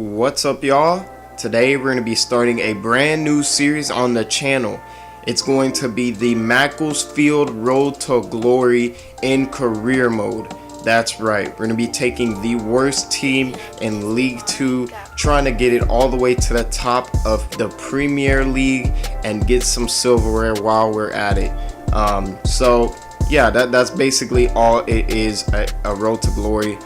What's up, y'all? Today we're going to be starting a brand new series on the channel. It's going to be the Macclesfield Road to Glory in career mode. That's right, we're going to be taking the worst team in League 2, trying to get it all the way to the top of the Premier League and get some silverware while we're at it. So yeah, that's basically all it is, a Road to Glory.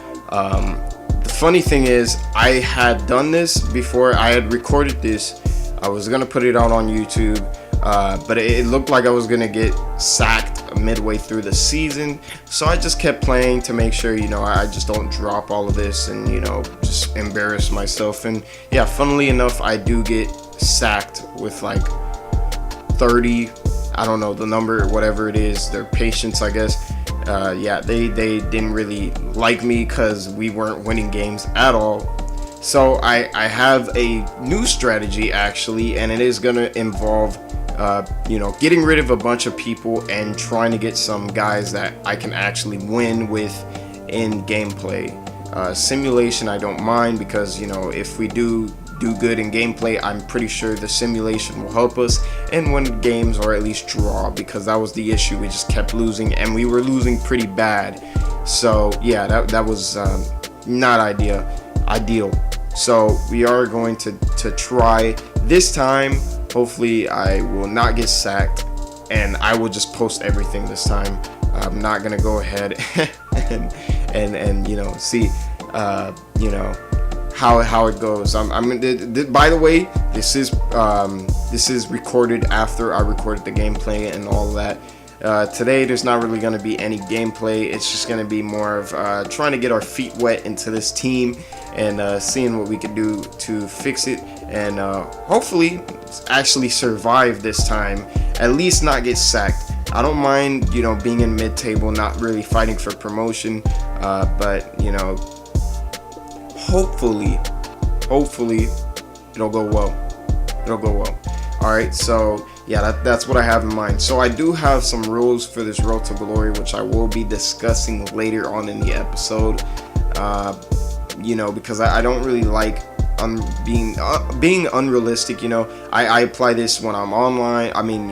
The funny thing is, I had done this before. I had recorded this. I was gonna put it out on YouTube, but it looked like I was gonna get sacked midway through the season, so I just kept playing to make sure, I just don't drop all of this and, just embarrass myself. And yeah, funnily enough, I do get sacked with like 30, I don't know the number, whatever it is, their patience, I guess. Yeah, they didn't really like me because we weren't winning games at all. So I have a new strategy actually, and it is going to involve getting rid of a bunch of people and trying to get some guys that I can actually win with in gameplay. Simulation I don't mind, because if we do good in gameplay, I'm pretty sure the simulation will help us and win games, or at least draw, because that was the issue. We just kept losing, and we were losing pretty bad. So yeah, that was not ideal. So we are going to try this time. Hopefully I will not get sacked, and I will just post everything this time. I'm not gonna go ahead and see how it goes. By the way, this is recorded after I recorded the gameplay and all that. Today there's not really going to be any gameplay. It's just going to be more of trying to get our feet wet into this team and seeing what we can do to fix it, and hopefully actually survive this time, at least not get sacked. I don't mind being in mid-table, not really fighting for promotion, but hopefully it'll go well. All right, so yeah, that's what I have in mind. So I do have some rules for this Road to Glory, which I will be discussing later on in the episode. Because I don't really like being unrealistic. I apply this when I'm online. I mean,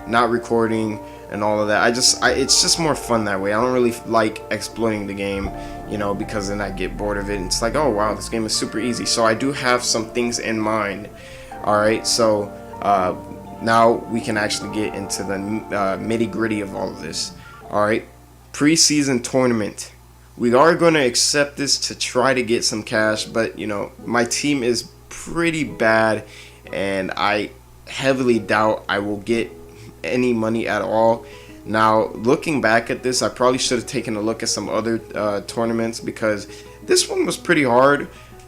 not recording and all of that. It's just more fun that way. I don't really like exploiting the game, because then I get bored of it. And it's like, oh wow, this game is super easy. So I do have some things in mind. All right, so now we can actually get into the nitty gritty of all of this. All right, preseason tournament. We are going to accept this to try to get some cash, but my team is pretty bad, and I heavily doubt I will get any money at all. Now, looking back at this, I probably should have taken a look at some other tournaments, because this one was pretty hard.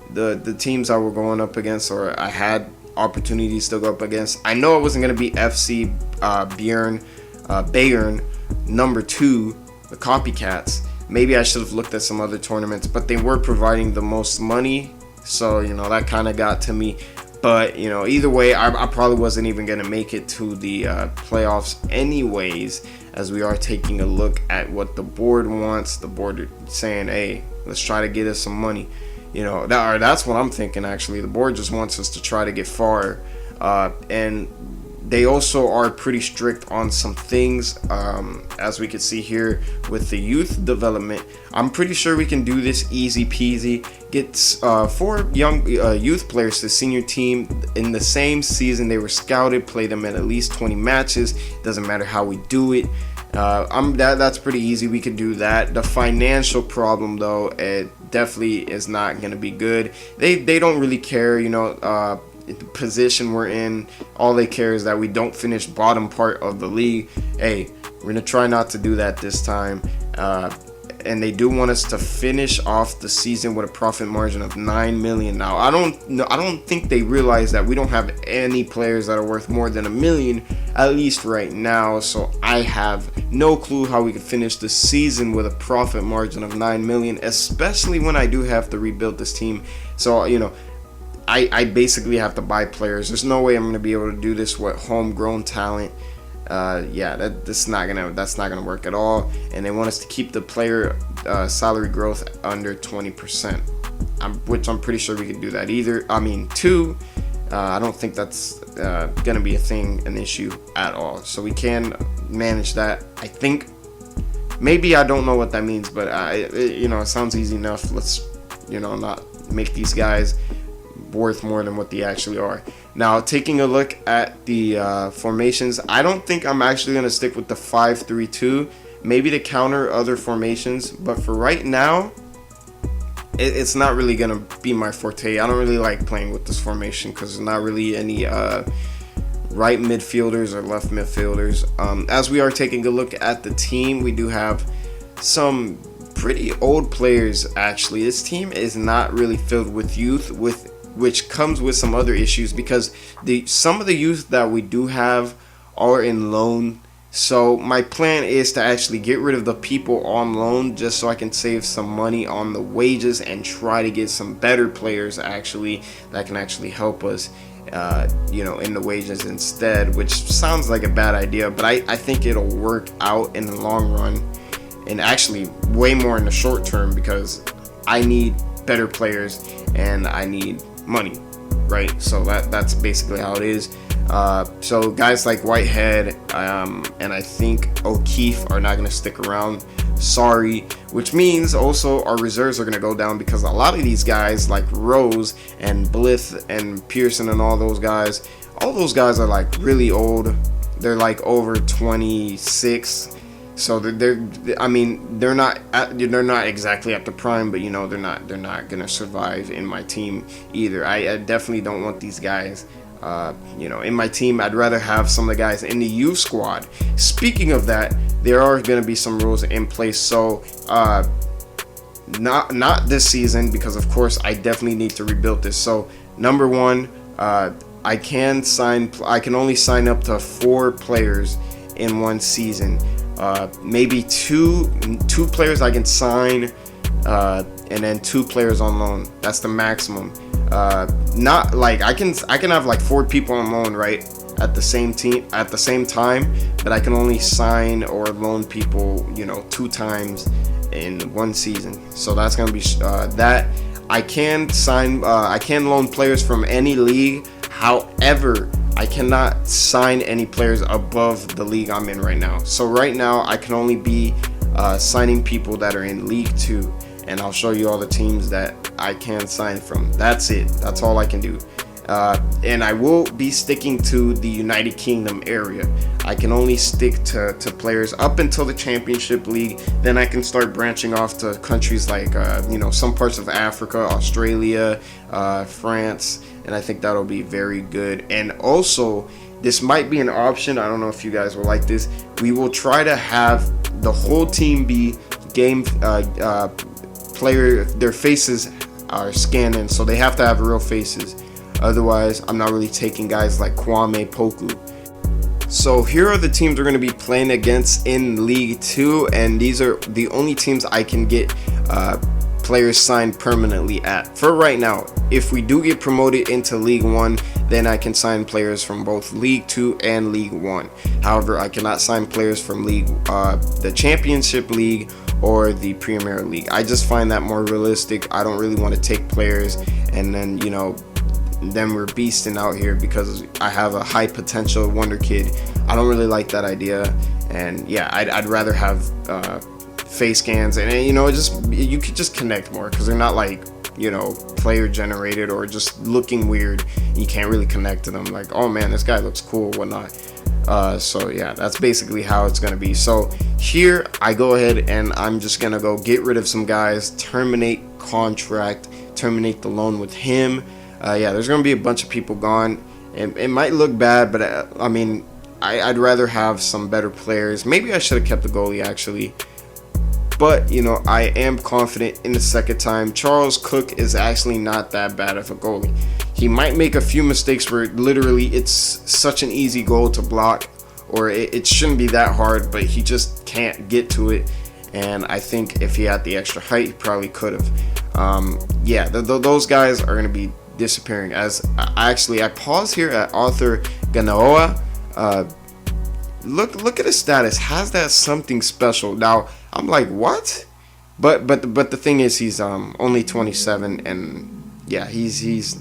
The teams I were going up against, or I had opportunities to go up against, I know it wasn't going to be FC Bayern number 2, the copycats. Maybe I should have looked at some other tournaments, but they were providing the most money, so that kind of got to me. But either way, I probably wasn't even gonna make it to the playoffs anyways, as we are taking a look at what the board wants. The board is saying, hey, let's try to get us some money. That's what I'm thinking actually. The board just wants us to try to get far, and they also are pretty strict on some things, as we can see here with the youth development. I'm pretty sure we can do this easy peasy. Get 4 young youth players to the senior team in the same season they were scouted, play them in at least 20 matches. Doesn't matter how we do it. That's pretty easy. We could do that. The financial problem, though, it definitely is not going to be good. They don't really care, the position we're in. All they care is that we don't finish bottom part of the league. Hey, we're gonna try not to do that this time, and they do want us to finish off the season with a profit margin of 9 million. Now I don't think they realize that we don't have any players that are worth more than 1 million, at least right now. So I have no clue how we could finish the season with a profit margin of 9 million, especially when I do have to rebuild this team. So I basically have to buy players. There's no way I'm going to be able to do this with homegrown talent. That's not gonna work at all. And they want us to keep the player salary growth under 20%. which I'm pretty sure we could do that. Two, I don't think that's gonna be an issue at all. So we can manage that. I think. Maybe I don't know what that means, but it sounds easy enough. Let's, not make these guys worth more than what they actually are. Now, taking a look at the formations, I don't think I'm actually going to stick with the 5-3-2, maybe to counter other formations, but for right now, it's not really going to be my forte. I don't really like playing with this formation because there's not really any right midfielders or left midfielders. As we are taking a look at the team, we do have some pretty old players. Actually, this team is not really filled with youth, which comes with some other issues because some of the youth that we do have are in loan. So my plan is to actually get rid of the people on loan just so I can save some money on the wages and try to get some better players actually that can actually help us in the wages instead, which sounds like a bad idea, but I think it'll work out in the long run, and actually way more in the short term, because I need better players and I need money, right? So that's basically how it is. So guys like Whitehead and I think O'Keefe are not going to stick around. Sorry, which means also our reserves are going to go down because a lot of these guys like Rose and Blith and Pearson and all those guys are like really old. They're like over 26, so they're not exactly at the prime, but they're not going to survive in my team either. I definitely don't want these guys in my team. I'd rather have some of the guys in the youth squad. Speaking of that, there are going to be some rules in place. So not this season, because of course I definitely need to rebuild this. So number one, I can only sign up to 4 players in one season. Maybe two players I can sign, and then 2 players on loan. That's the maximum. Not like I can have like 4 people on loan, right, at the same time, but I can only sign or loan people 2 times in one season. So that's gonna be that. I can loan players from any league. However, I cannot sign any players above the league I'm in right now. So right now I can only be signing people that are in League 2, and I'll show you all the teams that I can sign from. That's it. That's all I can do. And I will be sticking to the United Kingdom area. I can only stick to players up until the Championship League. Then I can start branching off to countries like some parts of Africa, Australia, France, and I think that'll be very good. And also, this might be an option. I don't know if you guys will like this. We will try to have the whole team be game player. Their faces are scanned in, so they have to have real faces. Otherwise, I'm not really taking guys like Kwame Poku. So here are the teams we're going to be playing against in League 2, and these are the only teams I can get players signed permanently at. For right now, if we do get promoted into League 1, then I can sign players from both League 2 and League 1. However, I cannot sign players from the Championship League or the Premier League. I just find that more realistic. I don't really want to take players and then then we're beasting out here because I have a high potential wonder kid. I don't really like that idea, and yeah, I'd rather have face scans, and you could just connect more because they're not like player generated or just looking weird. You can't really connect to them like, oh man, this guy looks cool, whatnot. So yeah, that's basically how it's gonna be. So here I go ahead and I'm just gonna go get rid of some guys, terminate contract, terminate the loan with him. Yeah, there's going to be a bunch of people gone. It might look bad, but I'd rather have some better players. Maybe I should have kept the goalie, actually. But, I am confident in the second time. Charles Cook is actually not that bad of a goalie. He might make a few mistakes where literally it's such an easy goal to block, or it shouldn't be that hard, but he just can't get to it. And I think if he had the extra height, he probably could have. Yeah, those guys are going to be disappearing. As I pause here at Arthur Ganaoa. Look at his status. Has that something special? Now I'm like, what? But the thing is, he's only 27, and yeah, he's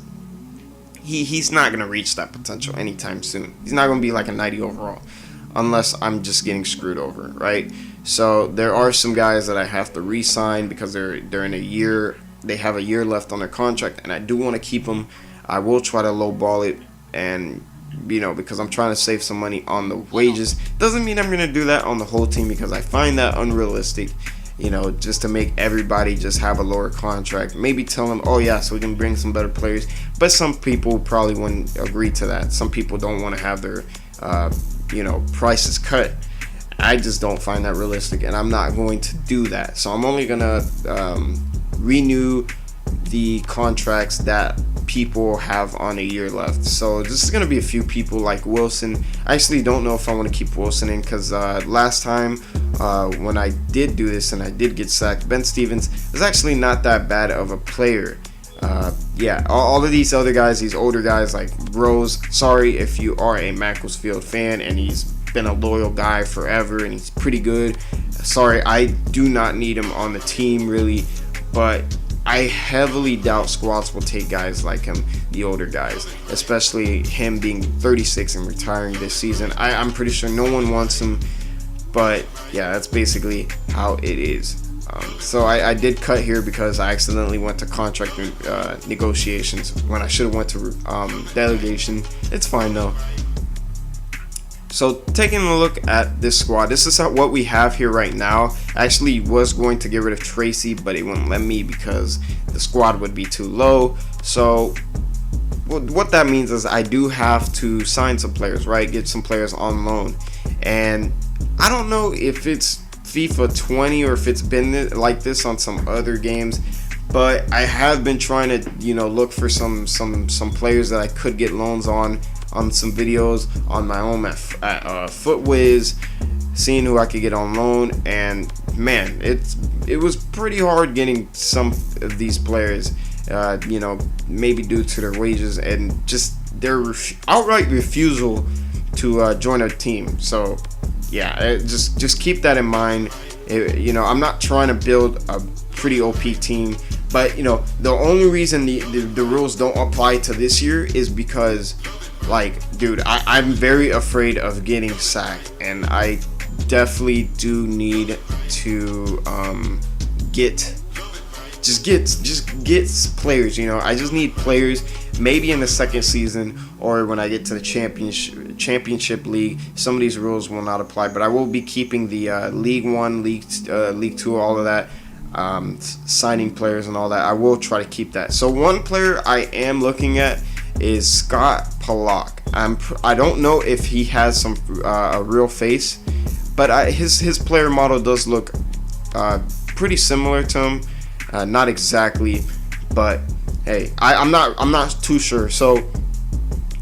not gonna reach that potential anytime soon. He's not gonna be like a 90 overall, unless I'm just getting screwed over, right? So there are some guys that I have to re-sign because they're in a year. They have a year left on their contract, and I do want to keep them. I will try to lowball it, and because I'm trying to save some money on the wages. Doesn't mean I'm gonna do that on the whole team because I find that unrealistic. Just to make everybody just have a lower contract. Maybe tell them, oh yeah, so we can bring some better players. But some people probably wouldn't agree to that. Some people don't want to have their, prices cut. I just don't find that realistic, and I'm not going to do that. So I'm only gonna renew the contracts that people have on a year left. So this is going to be a few people like Wilson. I actually don't know if I want to keep Wilson in because last time when I did do this and I did get sacked, Ben Stevens is actually not that bad of a player. Yeah, all of these other guys, these older guys like Rose, sorry if you are a Macclesfield fan and he's been a loyal guy forever and he's pretty good. Sorry, I do not need him on the team really, but I heavily doubt squads will take guys like him, the older guys, especially him being 36 and retiring this season. I'm pretty sure no one wants him, but yeah, that's basically how it is. So I did cut here because I accidentally went to contract negotiations when I should have went to delegation. It's fine though. So taking a look at this squad, this is what we have here right now. I actually was going to get rid of Tracy, but it wouldn't let me because the squad would be too low. So what that means is I do have to sign some players, right? Get some players on loan. And I don't know if it's FIFA 20 or if it's been like this on some other games, but I have been trying to look for some players that I could get loans on some videos on my own at FootWiz, seeing who I could get on loan. And man, it was pretty hard getting some of these players, maybe due to their wages and just their outright refusal to join our team. So yeah, just keep that in mind. I'm not trying to build a pretty OP team, but the only reason the rules don't apply to this year is because, like, dude, I'm very afraid of getting sacked, and I definitely do need to get players. I just need players. Maybe in the second season or when I get to the championship league, some of these rules will not apply. But I will be keeping the League 1, League 2, all of that, signing players and all that. I will try to keep that. So one player I am looking at is Scott Pollock. I don't know if he has some a real face, but his player model does look pretty similar to him. Not exactly, but hey, I'm not too sure. So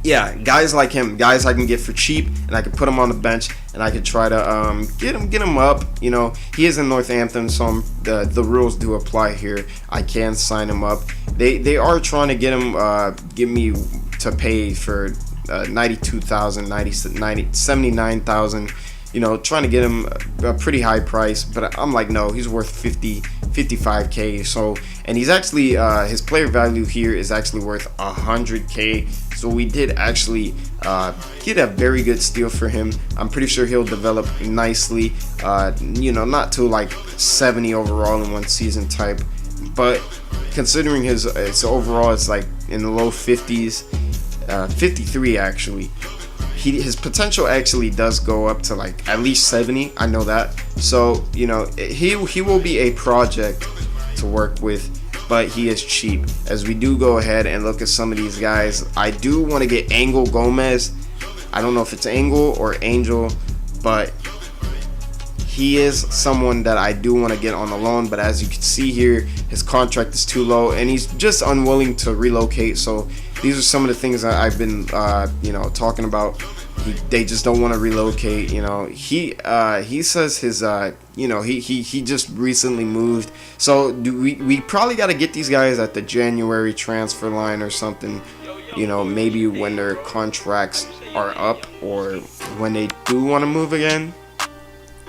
yeah, guys like him, guys I can get for cheap, and I can put him on the bench, and I could try to get him up. He is in Northampton, so the rules do apply here. I can sign him up. They are trying to get me to pay for 92,000, 79,000. Trying to get him a pretty high price, but I'm like, no, he's worth 55k. So, and he's actually his player value here is actually worth 100k. So we did actually get a very good steal for him. I'm pretty sure he'll develop nicely. Not to like 70 overall in one season type, but considering his overall, it's like in the low 50s, 53 actually. His potential actually does go up to like at least 70. I know that. So he will be a project to work with, but he is cheap. As we do go ahead and look at some of these guys, I do want to get Angel Gomez. I don't know if it's Angel or Angel, but he is someone that I do want to get on the loan. But as you can see here, his contract is too low, and he's just unwilling to relocate. So these are some of the things that I've been, talking about. They just don't want to relocate. He says his, he just recently moved. So we probably got to get these guys at the January transfer line or something. Maybe when their contracts are up or when they do want to move again.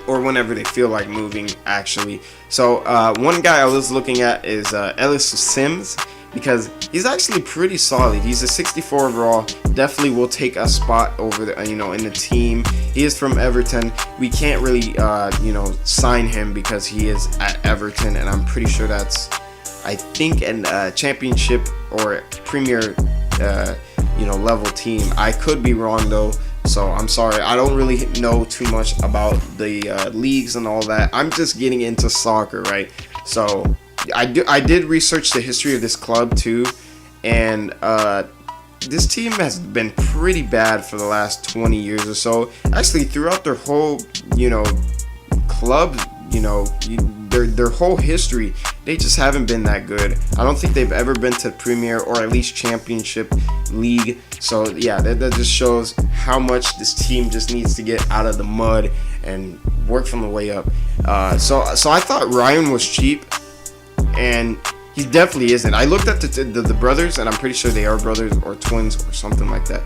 or whenever they feel like moving, actually. So one guy I was looking at is Ellis Sims, because he's actually pretty solid. He's a 64 overall. Definitely will take a spot over the, in the team. He is from Everton. We can't really sign him because he is at Everton, and I'm pretty sure that's, I think, a championship or Premier level team. I could be wrong though, so I'm sorry. I don't really know too much about the leagues and all that. I'm just getting into soccer, right? So I did research the history of this club too, and this team has been pretty bad for the last 20 years or so. Actually, throughout their whole club, their whole history, they just haven't been that good. I don't think they've ever been to Premier or at least Championship League. So yeah, that just shows how much this team just needs to get out of the mud and work from the way up. So I thought Ryan was cheap, and he definitely isn't. I looked at the brothers, and I'm pretty sure they are brothers or twins or something like that.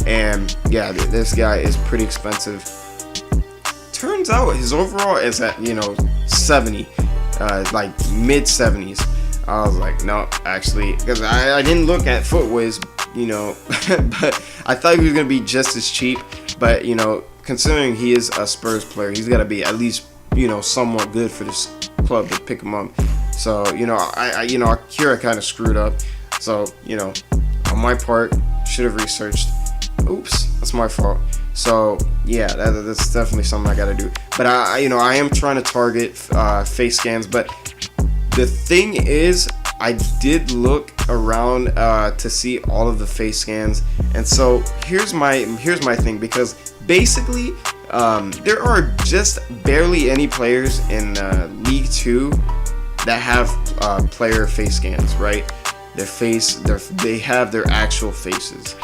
And yeah, this guy is pretty expensive. Turns out his overall is at 70, like mid 70s. I was like, no, actually, because I didn't look at Footwiz, but I thought he was gonna be just as cheap. But considering he is a Spurs player, he's gotta be at least somewhat good for this club to pick him up. So here I kind of screwed up. So on my part, should have researched. Oops, that's my fault. So yeah, that's definitely something I gotta do. But I am trying to target face scans. But the thing is, I did look around to see all of the face scans, and so here's my thing, because basically there are just barely any players in League 2 that have player face scans, right? They have their actual faces.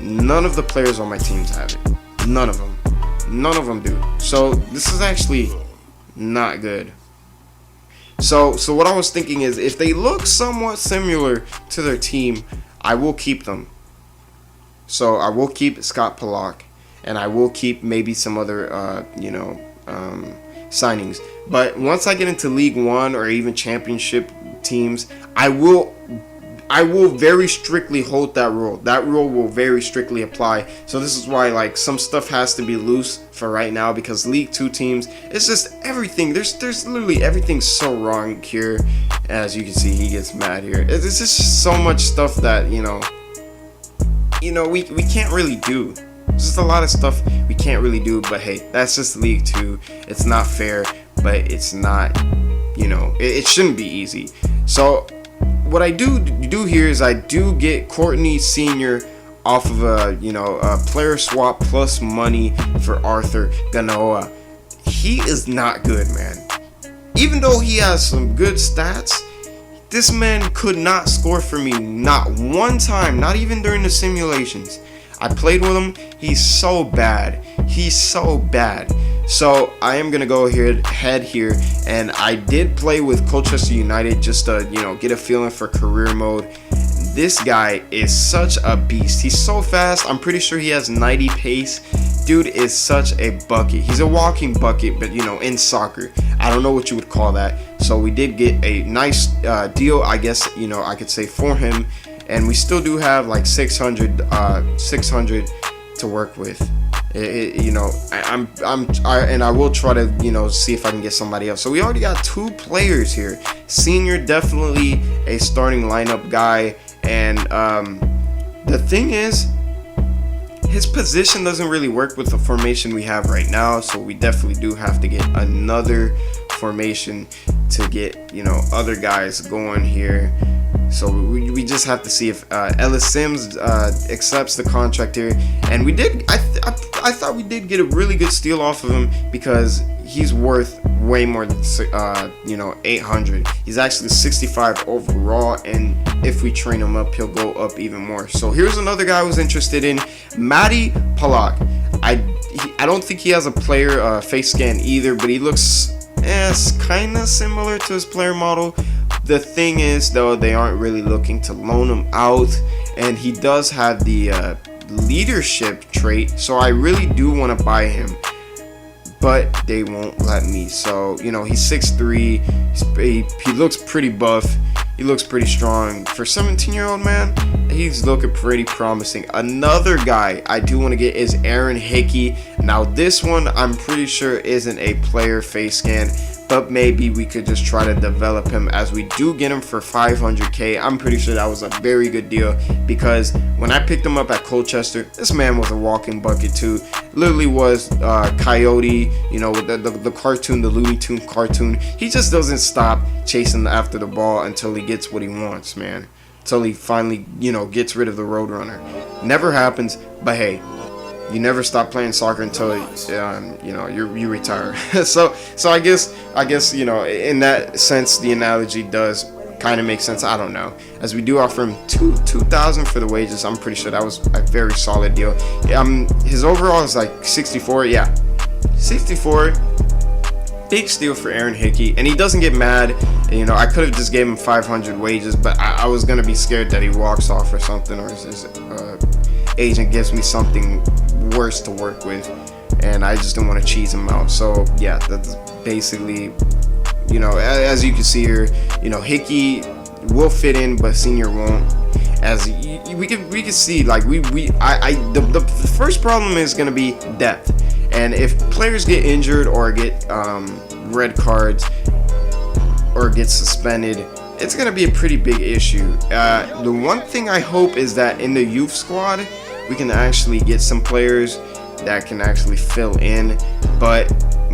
None of the players on my teams have it. None of them do. So this is actually not good. So what I was thinking is, if they look somewhat similar to their team, I will keep them. So I will keep Scott Pollock, and I will keep maybe some other signings. But once I get into League 1 or even Championship teams, I will very strictly hold that rule. That rule will very strictly apply. So this is why some stuff has to be loose for right now, because League 2 teams, it's just everything. There's literally everything so wrong here. As you can see, he gets mad here. It's just so much stuff that we can't really do. There's just a lot of stuff we can't really do. But hey, that's just League 2. It's not fair, but it's not, it shouldn't be easy. So what I do here is I do get Courtney Sr. off of a player swap plus money for Arthur Ganoa. He is not good, man. Even though he has some good stats, this man could not score for me, not one time, not even during the simulations. I played with him. He's so bad. So I am gonna go ahead here, and I did play with Colchester United just to get a feeling for career mode. This guy is such a beast. He's so fast. I'm pretty sure he has 90 pace. Dude is such a bucket. He's a walking bucket, but in soccer, I don't know what you would call that. So we did get a nice deal, I guess I could say, for him. And we still do have like 600 to work with. I will try to see if I can get somebody else. So we already got 2 players here. Senior, definitely a starting lineup guy, and the thing is, his position doesn't really work with the formation we have right now. So we definitely do have to get another formation to get other guys going here. So we just have to see if Ellis Sims accepts the contract here, and we did. I thought we did get a really good steal off of him, because he's worth way more than 800. He's actually 65 overall, and if we train him up, he'll go up even more. So here's another guy I was interested in, Matty Pollock. I don't think he has a player face scan either, but he looks kind of similar to his player model. The thing is, though, they aren't really looking to loan him out, and he does have the leadership trait, so I really do want to buy him. but they won't let me. So, you know, he's 6'3", he looks pretty buff, he looks pretty strong. For 17-year-old man, he's looking pretty promising. Another guy I do want to get is Aaron Hickey. Now this one I'm pretty sure isn't a player face scan, but maybe we could just try to develop him, as we do get him for 500k. I'm pretty sure that was a very good deal, because when I picked him up at Colchester, this man was a walking bucket too. Literally was Coyote, you know, with the cartoon, the Looney Tunes cartoon. He just doesn't stop chasing after the ball until he gets what he wants, man. Until he finally, you know, gets rid of the Roadrunner. Never happens, but hey, you never stop playing soccer until you know, you retire. so I guess you know, in that sense the analogy does kind of make sense. I don't know, as we do offer him 2,000 for the wages. I'm pretty sure that was a very solid deal. His overall is like 64. Yeah, 64. Big steal for Aaron Hickey, and he doesn't get mad. You know, I could have just gave him 500 wages, but I was gonna be scared that he walks off or something, or his agent gives me something worse to work with, and I just didn't want to cheese him out. So yeah, that's basically, you know, as you can see here, you know, Hickey will fit in, but Senior won't. As we can see, like the first problem is gonna be depth, and if players get injured or get red cards or get suspended, it's gonna be a pretty big issue. The one thing I hope is that in the youth squad we can actually get some players that can actually fill in, but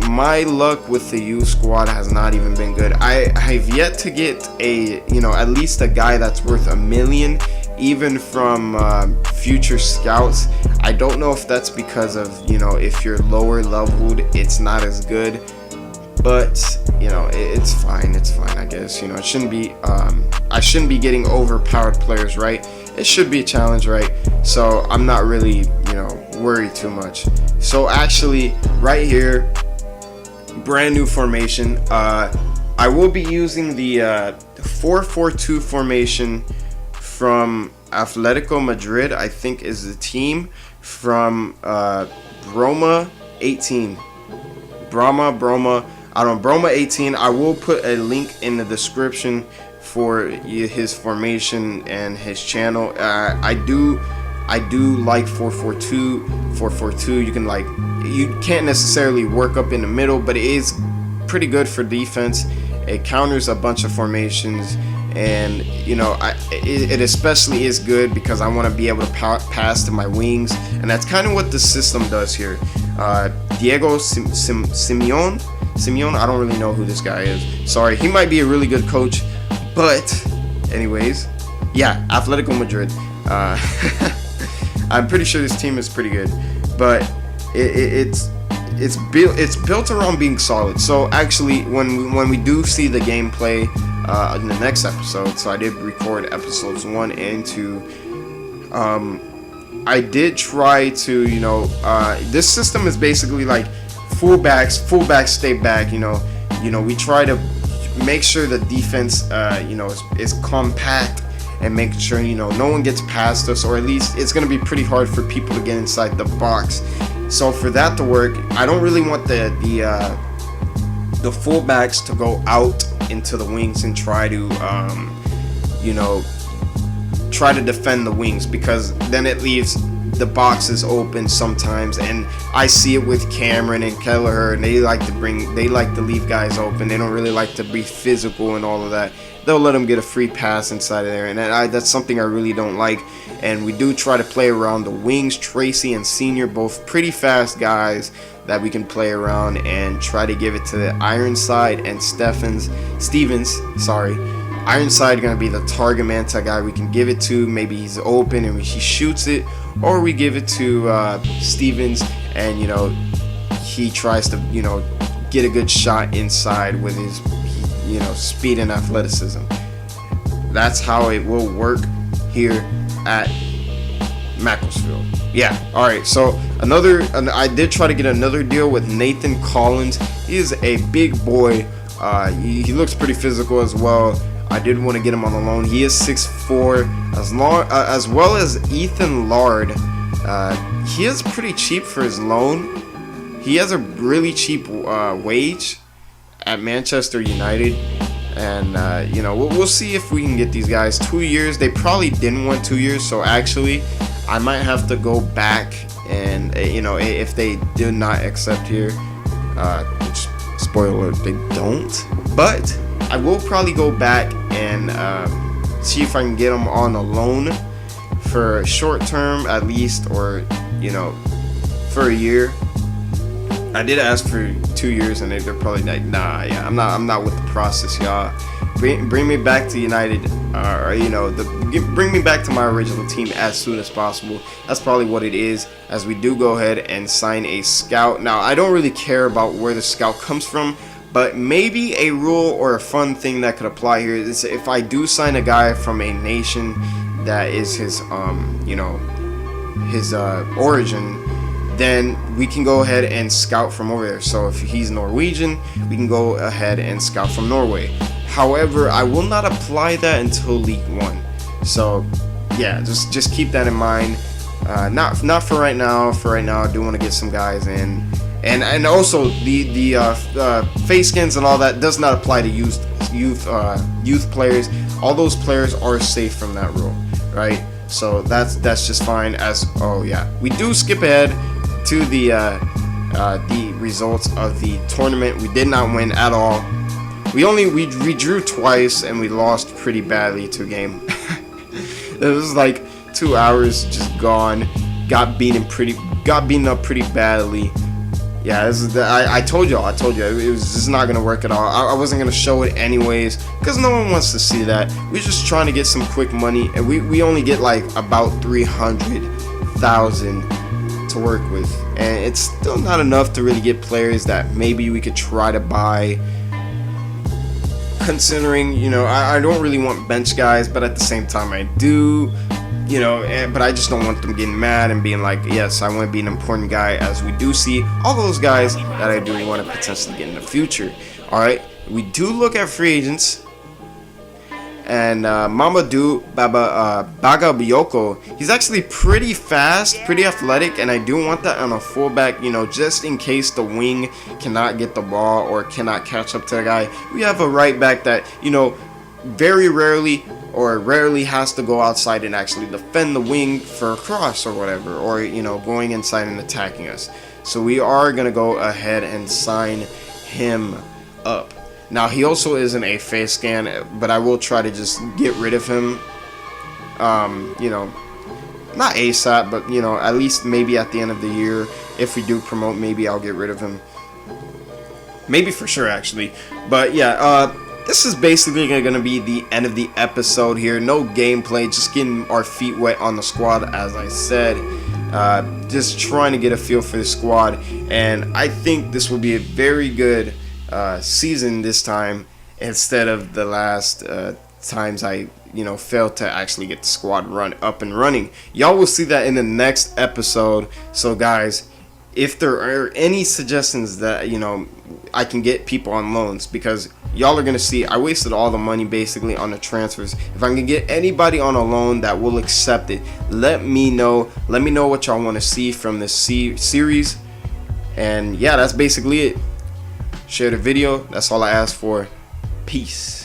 my luck with the youth squad has not even been good. I've yet to get a, you know, at least a guy that's worth $1 million, even from future scouts. I don't know if that's because of, you know, if you're lower leveled, it's not as good, but you know, it's fine, I guess. You know, it shouldn't be I shouldn't be getting overpowered players, right? It should be a challenge, right? So I'm not really, you know, worried too much. So actually right here, brand new formation. I will be using the 4-4-2 formation from Atletico Madrid, I think is the team, from Broma 18. Broma 18. I will put a link in the description for his formation and his channel. I do like 4-4-2. You can, like, you can't necessarily work up in the middle, but it is pretty good for defense. It counters a bunch of formations, and you know, it especially is good because I want to be able to pass to my wings, and that's kind of what the system does here. Diego Simeone, I don't really know who this guy is. Sorry, he might be a really good coach, but anyways, yeah, Atletico Madrid. I'm pretty sure this team is pretty good, but it's built around being solid. So actually, when we do see the gameplay in the next episode, so I did record episodes 1 and 2. I did try to, you know, this system is basically like fullbacks stay back. You know, we try to make sure the defense, you know, is compact, and making sure, you know, no one gets past us, or at least it's going to be pretty hard for people to get inside the box. So for that to work, I don't really want the fullbacks to go out into the wings and try to, you know, try to defend the wings, because then it leaves the boxes open sometimes. And I see it with Cameron and Kelleher, and they like to leave guys open. They don't really like to be physical and all of that. They'll let them get a free pass inside of there, and that's something I really don't like. And we do try to play around the wings. Tracy and Senior, both pretty fast guys that we can play around and try to give it to the Ironside and Stevens. Sorry, Ironside gonna be the target man type guy we can give it to. Maybe he's open and he shoots it, or we give it to Stevens, and you know, he tries to, you know, get a good shot inside with his, you know, speed and athleticism. That's how it will work here at Macclesfield. Yeah, alright, so I did try to get another deal with Nathan Collins. He is a big boy. He looks pretty physical as well. I did want to get him on the loan. He is 6'4", as well as Ethan Lard. He is pretty cheap for his loan. he has a really cheap wage at Manchester United. And you know, we'll see if we can get these guys 2 years. They probably didn't want 2 years, so actually I might have to go back and you know, if they do not accept here, which, spoiler alert, they don't, but I will probably go back and see if I can get them on a loan for a short term at least, or you know, for a year. I did ask for 2 years, and they're probably like, nah, yeah, I'm not with the process, y'all. Bring me back to United, or you know, bring me back to my original team as soon as possible. That's probably what it is, as we do go ahead and sign a scout. Now, I don't really care about where the scout comes from, but maybe a rule or a fun thing that could apply here is if I do sign a guy from a nation that is his, you know, his origin, then we can go ahead and scout from over there. So if he's Norwegian, we can go ahead and scout from Norway. However, I will not apply that until League One. So yeah, just keep that in mind. Not for right now. For right now, I do want to get some guys in, and also the face skins and all that does not apply to youth players. All those players are safe from that rule, right? So that's just fine. As oh yeah, we do skip ahead to the results of the tournament. We did not win at all. We drew twice, and we lost pretty badly to a game. It was like 2 hours just gone. Got beaten up pretty badly. Yeah, I told you it was just not gonna work at all. I wasn't gonna show it anyways, because no one wants to see that. We're just trying to get some quick money, and we only get like about 300,000 to work with, and it's still not enough to really get players that maybe we could try to buy, considering, you know, I don't really want bench guys, but at the same time I do, you know, but I just don't want them getting mad and being like, yes, I want to be an important guy, as we do see all those guys that I do want to potentially get in the future. Alright, we do look at free agents. And Mamadou Bagabioko, he's actually pretty fast, pretty athletic, and I do want that on a fullback, you know, just in case the wing cannot get the ball or cannot catch up to the guy. We have a right back that, you know, very rarely has to go outside and actually defend the wing for a cross or whatever, or, you know, going inside and attacking us. So we are going to go ahead and sign him up. Now, he also isn't a face scan, but I will try to just get rid of him, you know, not ASAP, but, you know, at least maybe at the end of the year. If we do promote, maybe I'll get rid of him. Maybe for sure, actually. But, yeah, this is basically going to be the end of the episode here. No gameplay, just getting our feet wet on the squad, as I said. Just trying to get a feel for the squad. And I think this will be a very good season this time, instead of the last times I, you know, failed to actually get the squad up and running. Y'all will see that in the next episode. So guys, if there are any suggestions that, you know, I can get people on loans, because y'all are gonna see I wasted all the money basically on the transfers. If I can get anybody on a loan that will accept it, let me know what y'all want to see from this series. And yeah, that's basically it. Share the video. That's all I ask for. Peace.